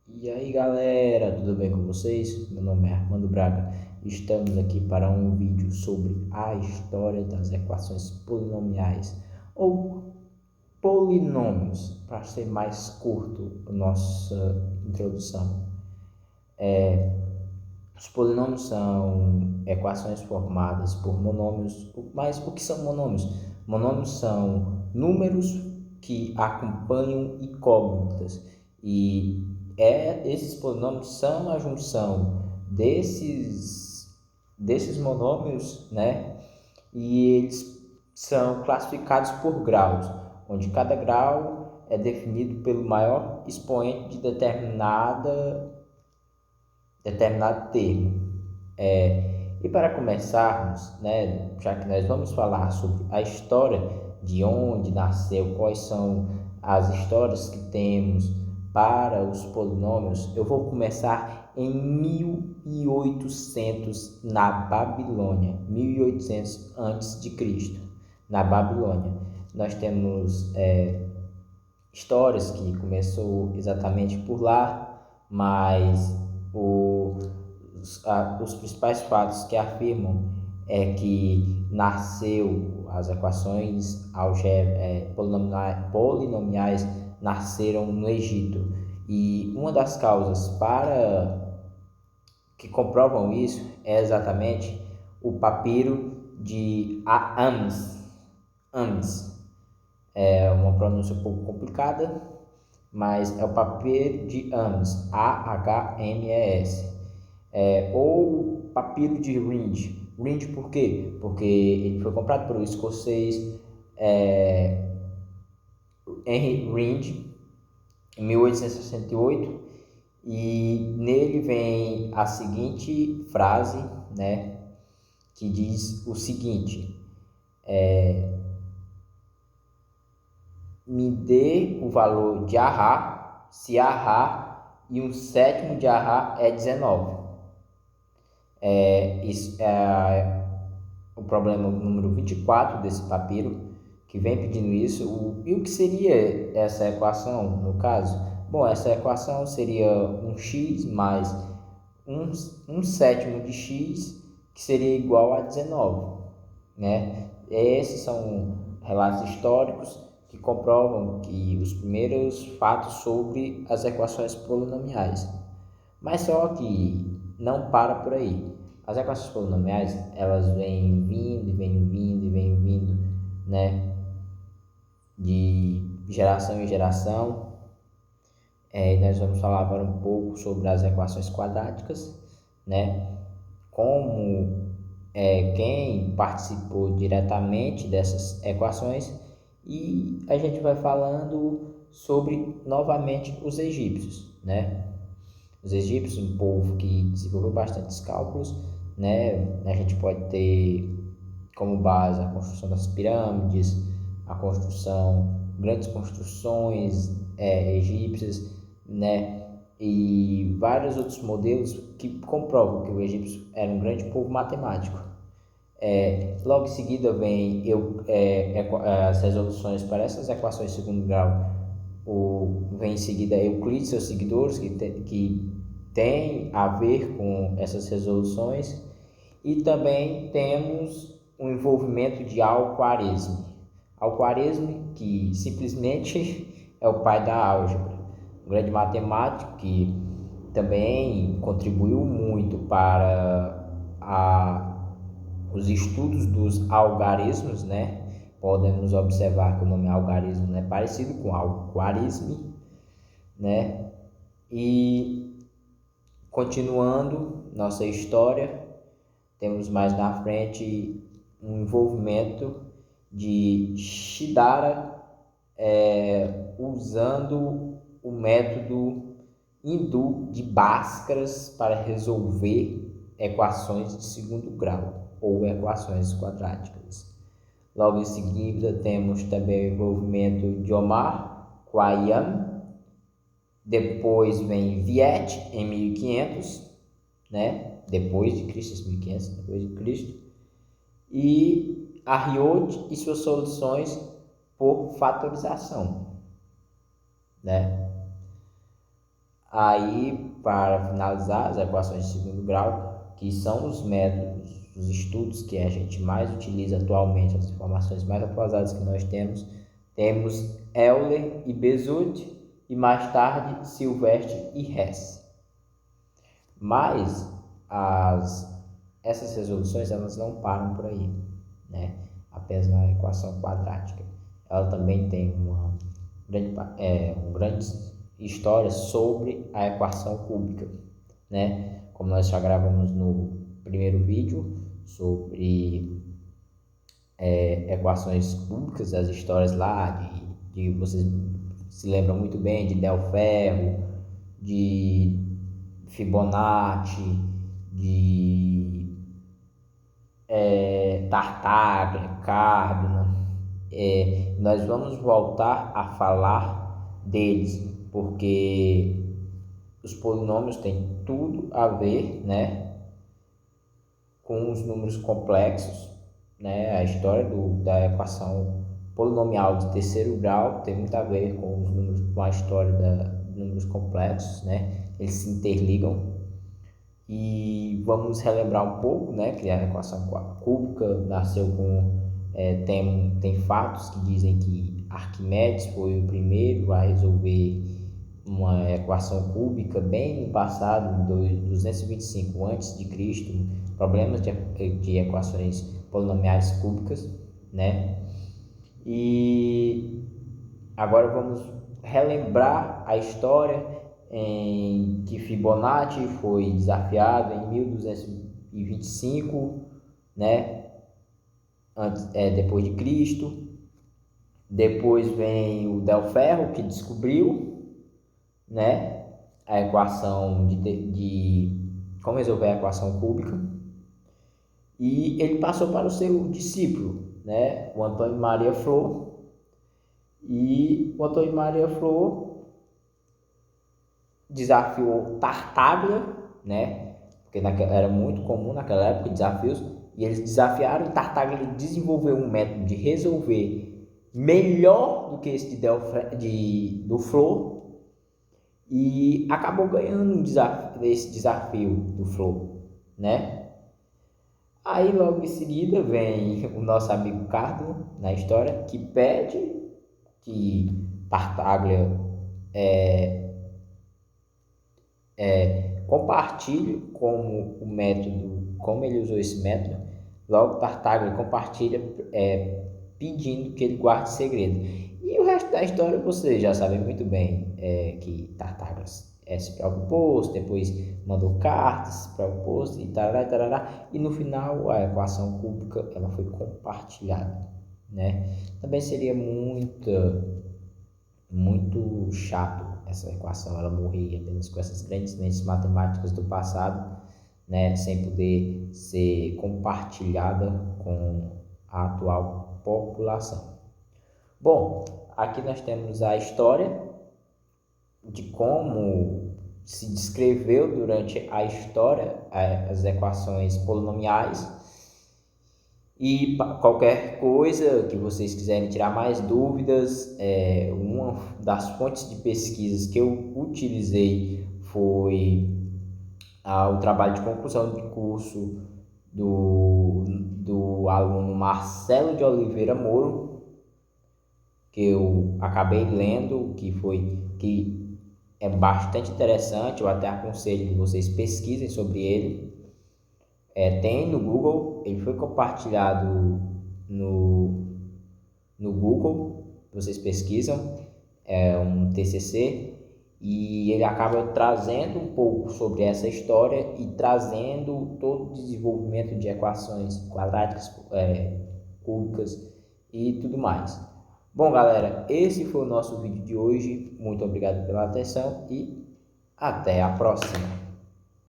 E aí galera, tudo bem com vocês? Meu nome é Armando Braga. Estamos aqui para um vídeo sobre a história das equações polinomiais ou polinômios, para ser mais curto a nossa introdução. Os polinômios são equações formadas por monômios, mas o que são monômios? Monômios são números que acompanham incógnitas e esses polinômios são a junção desses monômios, né? E eles são classificados por graus, onde cada grau é definido pelo maior expoente de determinado termo. E para começarmos, né, já que nós vamos falar sobre a história de onde nasceu, quais são as histórias que temos para os polinômios, eu vou começar em 1800 na Babilônia, 1800 antes de Cristo, na Babilônia. Nós temos histórias que começou exatamente por lá, mas os principais fatos que afirmam é que nasceu as equações polinomiais nasceram no Egito, e uma das causas para que comprovam isso é exatamente o papiro de Ames. É uma pronúncia um pouco complicada, mas é o papiro de Ames, Ahmes, ou papiro de Rhind. Rhind por quê? Porque ele foi comprado por um escocês, Henry Rhind, em 1868, e nele vem a seguinte frase, né, que diz o seguinte: me dê o valor de Arra, se Arra e um sétimo de Arra é 19. Isso é o problema número 24 desse papiro, que vem pedindo isso. E o que seria essa equação, no caso? Bom, essa equação seria um x mais um sétimo de x, que seria igual a 19, né? Esses são relatos históricos que comprovam que os primeiros fatos sobre as equações polinomiais. Mas só que não para por aí. As equações polinomiais, elas vêm vindo e vêm vindo e vêm vindo, né? De geração em geração. E nós vamos falar agora um pouco sobre as equações quadráticas, né? Como quem participou diretamente dessas equações, e a gente vai falando sobre novamente os egípcios, né? Os egípcios, um povo que desenvolveu bastantes cálculos, né? A gente pode ter como base a construção das pirâmides, a construção, grandes construções egípcias, né? E vários outros modelos que comprovam que o egípcio era um grande povo matemático. Logo em seguida vem as resoluções para essas equações de segundo grau. Vem em seguida Euclides e seus seguidores, que tem a ver com essas resoluções. E também temos o envolvimento de Al-Khwarizmi. Al-Khwarizmi, que simplesmente é o pai da álgebra, um grande matemático que também contribuiu muito para os estudos dos algarismos, né? Podemos observar que o nome algarismo é parecido com Al-Khwarizmi, né? E continuando nossa história, temos mais na frente um envolvimento de Shidara usando o método hindu de Bhaskaras para resolver equações de segundo grau ou equações quadráticas. Logo em seguida temos também o envolvimento de Omar Khayyam. Depois vem Viet em 1500, né? Depois de Cristo, 1500 depois de Cristo, e Ariote e suas soluções por fatorização, né? Aí, para finalizar, as equações de segundo grau, que são os métodos, os estudos que a gente mais utiliza atualmente, as informações mais atualizadas que nós temos Euler e Bezout, e mais tarde Silvestre e Hess. Mas essas resoluções elas não param por aí, né? Apenas na equação quadrática. Ela também tem uma grande história sobre a equação cúbica, né? Como nós já gravamos no primeiro vídeo sobre equações cúbicas, as histórias lá de vocês se lembram muito bem de Del Ferro, de Fibonacci, de Tartaglia, Cardano. Nós vamos voltar a falar deles, porque os polinômios têm tudo a ver, né, com os números complexos, né? A história da equação polinomial de terceiro grau tem muito a ver com os números, com a história de números complexos, né? Eles se interligam. E vamos relembrar um pouco, né, que a equação cúbica nasceu com tem fatos que dizem que Arquimedes foi o primeiro a resolver uma equação cúbica bem no passado, em 225 a.C., problemas de equações polinomiais cúbicas, né? E agora vamos relembrar a história em que Fibonacci foi desafiado em 1225, né? Depois de Cristo. Depois vem o Del Ferro, que descobriu, né, a equação de como resolver a equação cúbica, e ele passou para o seu discípulo, né, o Antônio Maria Flor, e o Antônio Maria Flor desafiou Tartaglia, né, porque era muito comum naquela época desafios, e eles desafiaram Tartaglia, ele desenvolveu um método de resolver melhor do que esse do Flor, e acabou ganhando esse desafio do Flow, né? Aí logo em seguida vem o nosso amigo Cardano na história, que pede que Tartaglia compartilhe como ele usou esse método. Logo Tartaglia compartilha pedindo que ele guarde segredo. E o resto da história vocês já sabem muito bem, que Tartaglia se preocupou, depois mandou cartas, se preocupou e tarará, tarará, e no final a equação cúbica ela foi compartilhada, né? Também seria muito chato essa equação, ela morrer apenas com essas grandes mentes matemáticas do passado, né, sem poder ser compartilhada com a atual população. Bom, aqui nós temos a história de como se descreveu durante a história as equações polinomiais, e qualquer coisa que vocês quiserem tirar mais dúvidas, uma das fontes de pesquisas que eu utilizei foi o trabalho de conclusão de curso do aluno Marcelo de Oliveira Moro, que eu acabei lendo, que é bastante interessante. Eu até aconselho que vocês pesquisem sobre ele. Tem no Google, ele foi compartilhado no Google, vocês pesquisam, é um TCC, e ele acaba trazendo um pouco sobre essa história e trazendo todo o desenvolvimento de equações quadráticas, cúbicas e tudo mais. Bom, galera, esse foi o nosso vídeo de hoje. Muito obrigado pela atenção e até a próxima.